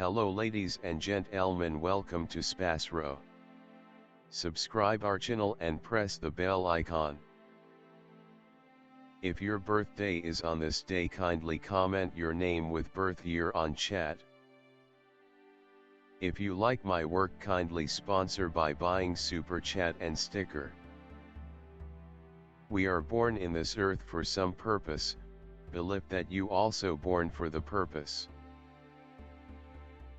Hello ladies and gentlemen, welcome to SPASRO. Subscribe our channel and press the bell icon. If your birthday is on this day, kindly comment your name with birth year on chat. If you like my work, kindly sponsor by buying super chat and sticker. We are born in this earth for some purpose, believe that you also born for the purpose.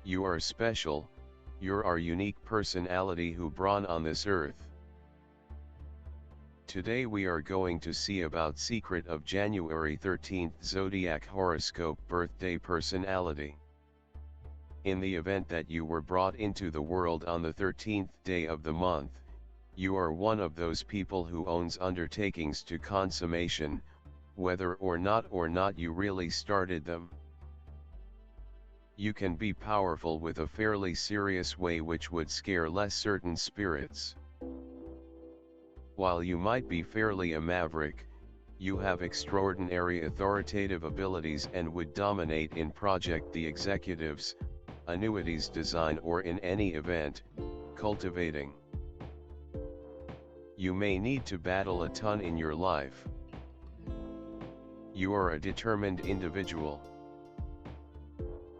You are special, you're our unique personality who born on this earth. Today we are going to see about secret of January 13th Zodiac horoscope birthday personality. In the event that you were brought into the world on the 13th day of the month, you are one of those people who owns undertakings to consummation, whether or not you really started them. You can be powerful with a fairly serious way which would scare less certain spirits. While you might be fairly a maverick, you have extraordinary authoritative abilities and would dominate in project the executives, annuities design or in any event, cultivating. You may need to battle a ton in your life. You are a determined individual.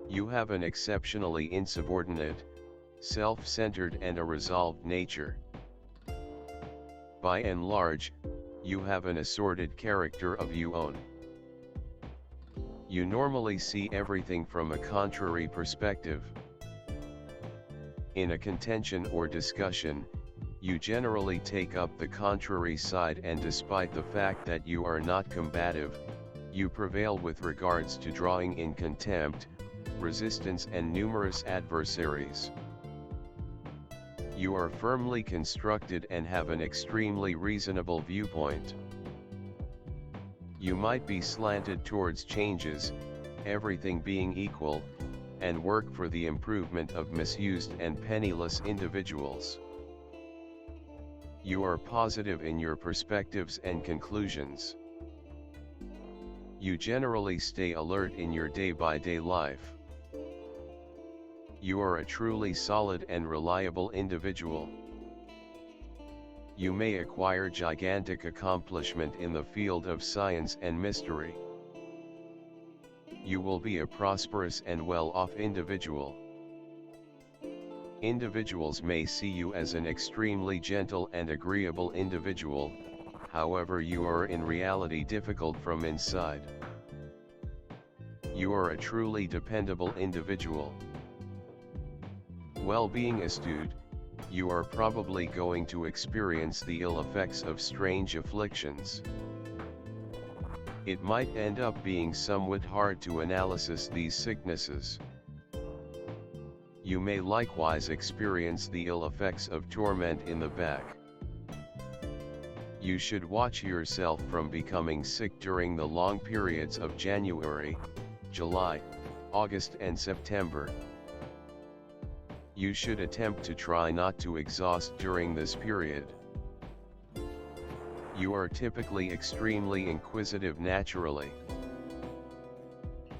You have an exceptionally insubordinate, self-centered and a resolved nature. By and large, you have an assorted character of your own. You normally see everything from a contrary perspective. In a contention or discussion, you generally take up the contrary side, and despite the fact that you are not combative, you prevail with regards to drawing in contempt, resistance and numerous adversaries. You are firmly constructed and have an extremely reasonable viewpoint. You might be slanted towards changes, everything being equal, and work for the improvement of misused and penniless individuals. You are positive in your perspectives and conclusions. You generally stay alert in your day-by-day life. You are a truly solid and reliable individual. You may acquire gigantic accomplishment in the field of science and mystery. You will be a prosperous and well-off individual. Individuals may see you as an extremely gentle and agreeable individual, however you are in reality difficult from inside. You are a truly dependable individual. While being astute, you are probably going to experience the ill effects of strange afflictions. It might end up being somewhat hard to analyze these sicknesses. You may likewise experience the ill effects of torment in the back. You should watch yourself from becoming sick during the long periods of January, July, August and September. You should attempt to try not to exhaust during this period. You are typically extremely inquisitive naturally.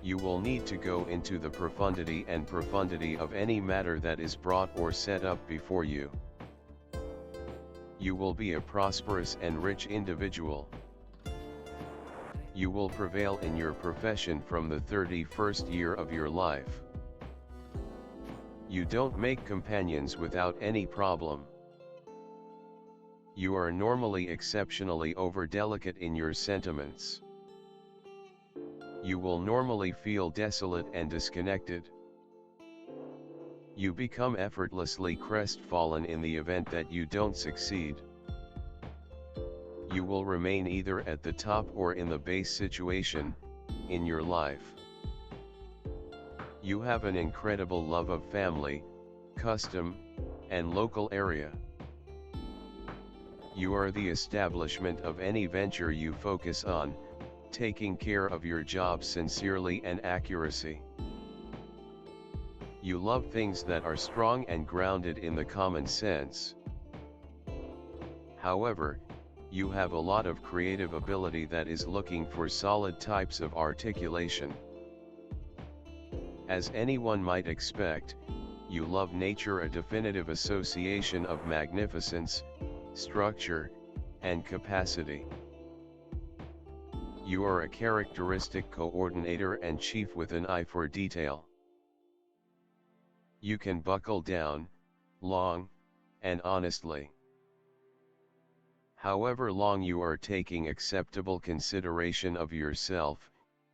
You will need to go into the profundity of any matter that is brought or set up before you. You will be a prosperous and rich individual. You will prevail in your profession from the 31st year of your life. You don't make companions without any problem. You are normally exceptionally over-delicate in your sentiments. You will normally feel desolate and disconnected. You become effortlessly crestfallen in the event that you don't succeed. You will remain either at the top or in the base situation in your life. You have an incredible love of family, custom, and local area. You are the establishment of any venture you focus on, taking care of your job sincerely and accuracy. You love things that are strong and grounded in the common sense. However, you have a lot of creative ability that is looking for solid types of articulation. As anyone might expect, you love nature, a definitive association of magnificence, structure, and capacity. You are a characteristic coordinator and chief with an eye for detail. You can buckle down, long, and honestly. However long you are taking acceptable consideration of yourself,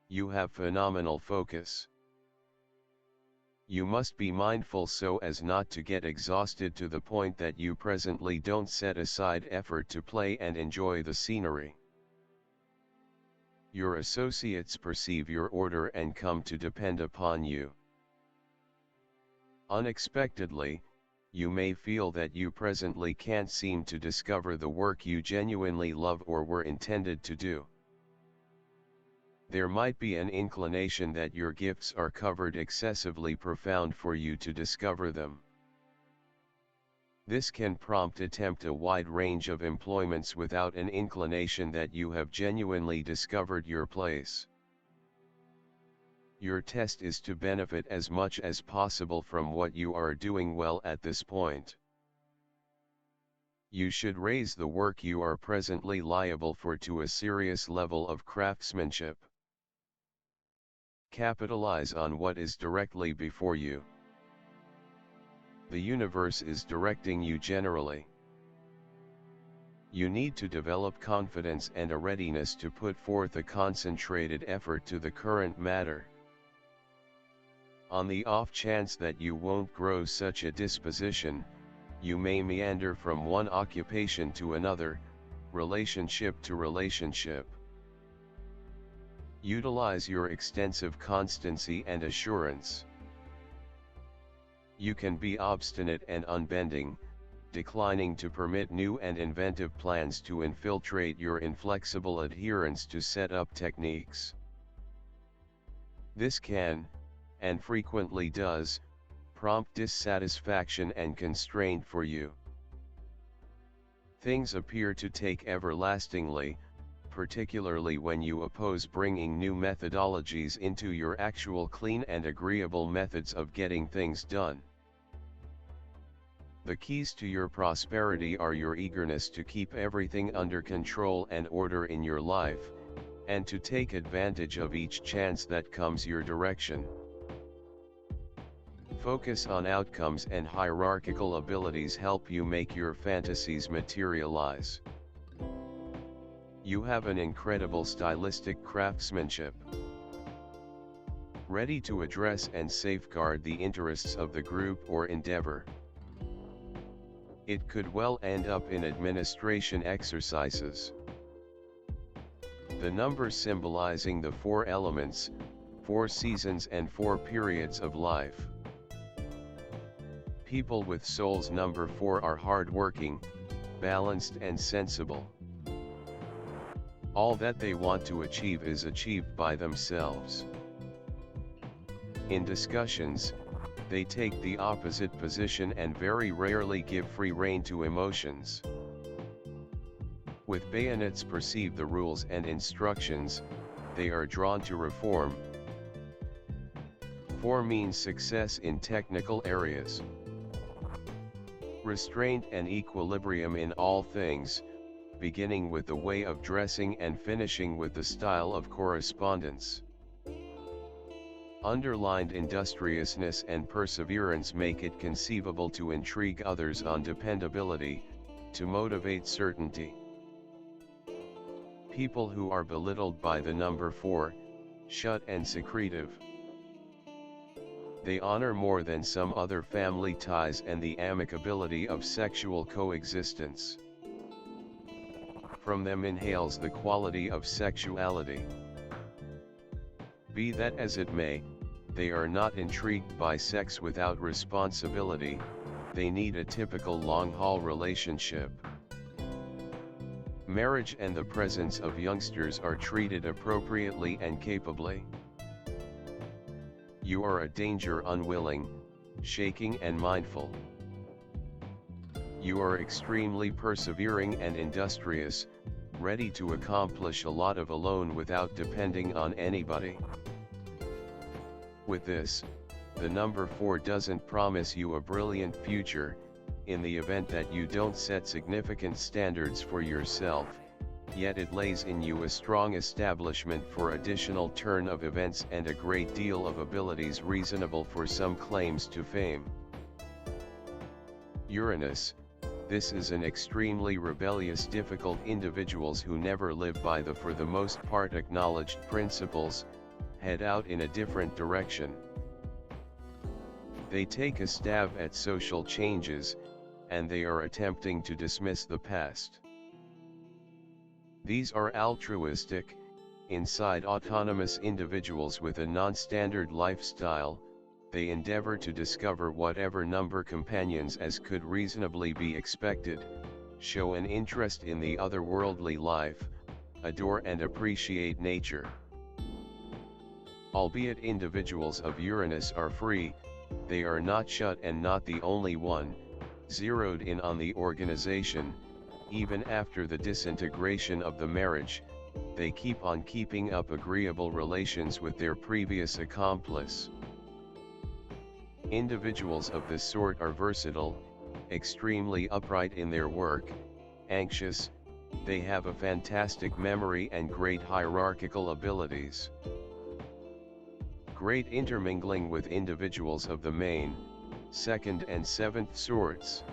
you have phenomenal focus. You must be mindful so as not to get exhausted to the point that you presently don't set aside effort to play and enjoy the scenery. Your associates perceive your order and come to depend upon you. Unexpectedly, you may feel that you presently can't seem to discover the work you genuinely love or were intended to do. There might be an inclination that your gifts are covered excessively profound for you to discover them. This can prompt attempt a wide range of employments without an inclination that you have genuinely discovered your place. Your test is to benefit as much as possible from what you are doing well at this point. You should raise the work you are presently liable for to a serious level of craftsmanship. Capitalize on what is directly before you. The universe is directing you generally. You need to develop confidence and a readiness to put forth a concentrated effort to the current matter. On the off chance that you won't grow such a disposition, you may meander from one occupation to another, relationship to relationship. Utilize your extensive constancy and assurance. You can be obstinate and unbending, declining to permit new and inventive plans to infiltrate your inflexible adherence to set-up techniques. This can, and frequently does, prompt dissatisfaction and constraint for you. Things appear to take everlastingly, particularly when you oppose bringing new methodologies into your actual clean and agreeable methods of getting things done. The keys to your prosperity are your eagerness to keep everything under control and order in your life, and to take advantage of each chance that comes your direction. Focus on outcomes and hierarchical abilities help you make your fantasies materialize. You have an incredible stylistic craftsmanship. Ready to address and safeguard the interests of the group or endeavor. It could well end up in administration exercises. The numbers symbolizing the 4 elements, 4 seasons and 4 periods of life. People with soul's number 4 are hardworking, balanced and sensible. All that they want to achieve is achieved by themselves. In discussions, they take the opposite position and very rarely give free rein to emotions. With bayonets perceive the rules and instructions, they are drawn to reform. 4 means success in technical areas. Restraint and equilibrium in all things, beginning with the way of dressing and finishing with the style of correspondence. Underlined industriousness and perseverance make it conceivable to intrigue others on dependability, to motivate certainty. People who are belittled by the number 4, shut and secretive. They honor more than some other family ties and the amicability of sexual coexistence. From them inhales the quality of sexuality. Be that as it may, they are not intrigued by sex without responsibility, they need a typical long-haul relationship. Marriage and the presence of youngsters are treated appropriately and capably. You are a danger unwilling, shaking and mindful. You are extremely persevering and industrious, ready to accomplish a lot of alone without depending on anybody. With this, The number 4 doesn't promise you a brilliant future, in the event that you don't set significant standards for yourself, yet it lays in you a strong establishment for additional turn of events and a great deal of abilities reasonable for some claims to fame. Uranus, this is an extremely rebellious, difficult individuals who never live by the for the most part acknowledged principles, head out in a different direction. They take a stab at social changes, and they are attempting to dismiss the past. These are altruistic, inside autonomous individuals with a non-standard lifestyle. They endeavor to discover whatever number companions as could reasonably be expected, show an interest in the otherworldly life, adore and appreciate nature. Albeit individuals of Uranus are free, they are not shut and not the only one, zeroed in on the organization. Even after the disintegration of the marriage, they keep on keeping up agreeable relations with their previous accomplice. Individuals of this sort are versatile, extremely upright in their work, anxious, they have a fantastic memory and great hierarchical abilities. Great intermingling with individuals of the main, second and seventh sorts.